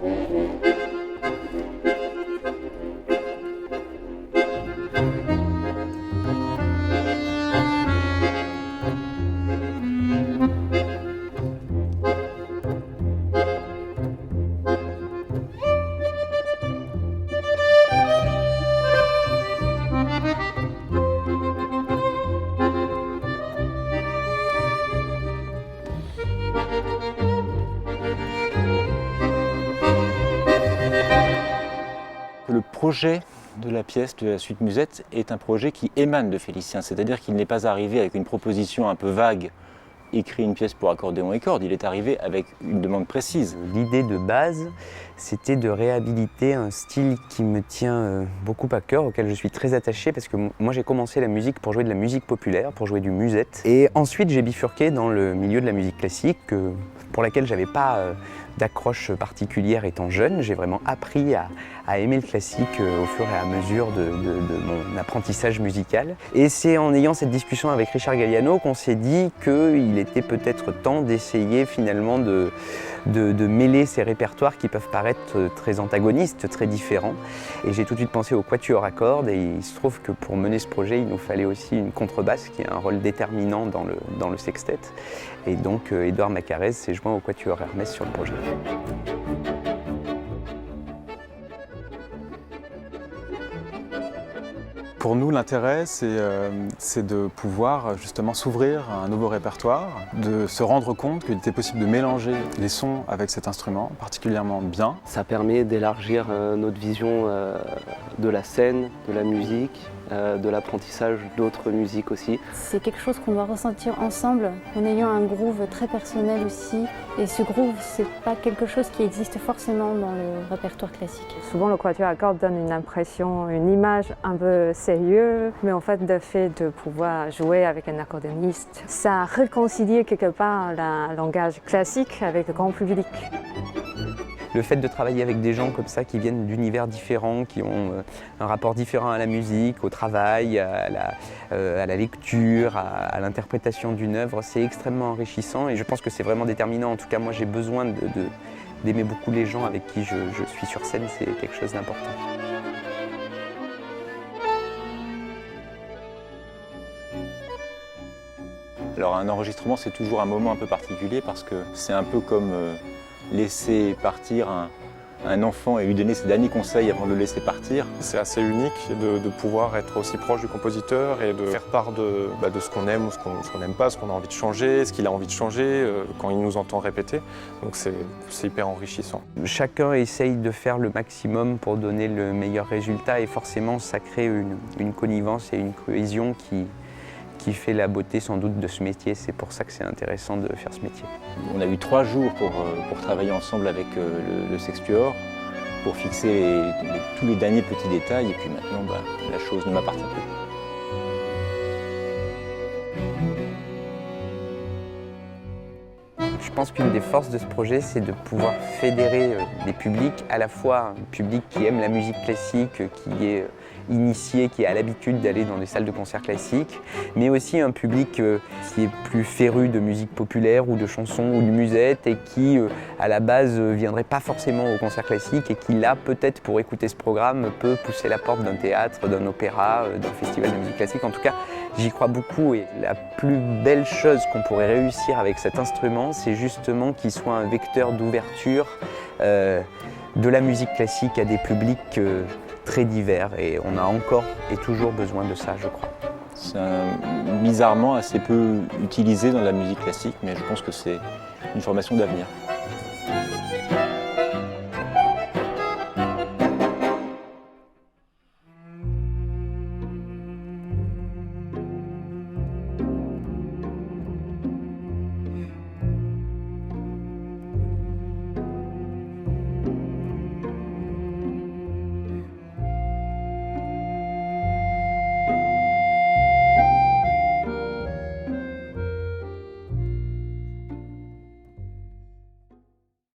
Le projet de la pièce de la suite Musette est un projet qui émane de Félicien, c'est-à-dire qu'il n'est pas arrivé avec une proposition un peu vague, écrit une pièce pour accordéon et cordes, il est arrivé avec une demande précise. L'idée de base, c'était de réhabiliter un style qui me tient beaucoup à cœur, auquel je suis très attaché, parce que moi j'ai commencé la musique pour jouer de la musique populaire, pour jouer du musette. Et ensuite j'ai bifurqué dans le milieu de la musique classique, pour laquelle j'avais pas d'accroche particulière étant jeune. J'ai vraiment appris à aimer le classique au fur et à mesure de mon apprentissage musical. Et c'est en ayant cette discussion avec Richard Galliano qu'on s'est dit qu'il était peut-être temps d'essayer finalement de mêler ces répertoires qui peuvent paraître très antagonistes, très différents. Et j'ai tout de suite pensé au quatuor à cordes, et il se trouve que pour mener ce projet, il nous fallait aussi une contrebasse qui a un rôle déterminant dans le sextet. Et donc Édouard Macarez s'est joint au quatuor Hermès sur le projet. Pour nous, l'intérêt, c'est de pouvoir justement s'ouvrir à un nouveau répertoire, de se rendre compte qu'il était possible de mélanger les sons avec cet instrument particulièrement bien. Ça permet d'élargir notre vision de la scène, de la musique, de l'apprentissage d'autres musiques aussi. C'est quelque chose qu'on doit ressentir ensemble en ayant un groove très personnel aussi. Et ce groove, c'est pas quelque chose qui existe forcément dans le répertoire classique. Souvent, le quatuor à cordes donne une impression, une image un peu sérieuse, mais en fait, le fait de pouvoir jouer avec un accordéoniste, ça réconcilie quelque part le langage classique avec le grand public. Le fait de travailler avec des gens comme ça qui viennent d'univers différents, qui ont un rapport différent à la musique, au travail, à la lecture, à l'interprétation d'une œuvre, c'est extrêmement enrichissant et je pense que c'est vraiment déterminant. En tout cas, moi j'ai besoin d'aimer beaucoup les gens avec qui je suis sur scène, c'est quelque chose d'important. Alors un enregistrement, c'est toujours un moment un peu particulier parce que c'est un peu comme laisser partir un enfant et lui donner ses derniers conseils avant de le laisser partir. C'est assez unique de pouvoir être aussi proche du compositeur et de faire part de ce qu'on aime ou ce qu'on n'aime pas, ce qu'on a envie de changer, ce qu'il a envie de changer quand il nous entend répéter. Donc c'est hyper enrichissant. Chacun essaye de faire le maximum pour donner le meilleur résultat et forcément ça crée une connivence et une cohésion qui fait la beauté sans doute de ce métier. C'est pour ça que c'est intéressant de faire ce métier. On a eu 3 jours pour travailler ensemble avec le sextuor, pour fixer tous les derniers petits détails et puis maintenant la chose ne m'appartient plus. Je pense qu'une des forces de ce projet, c'est de pouvoir fédérer des publics, à la fois un public qui aime la musique classique, qui est initié, qui a l'habitude d'aller dans des salles de concert classiques, mais aussi un public qui est plus féru de musique populaire ou de chansons ou de musette et qui, à la base, viendrait pas forcément au concert classique et qui, là, peut-être pour écouter ce programme, peut pousser la porte d'un théâtre, d'un opéra, d'un festival de musique classique. En tout cas, j'y crois beaucoup et la plus belle chose qu'on pourrait réussir avec cet instrument, c'est justement qu'il soit un vecteur d'ouverture de la musique classique à des publics très divers et on a encore et toujours besoin de ça, je crois. C'est bizarrement assez peu utilisé dans la musique classique, mais je pense que c'est une formation d'avenir.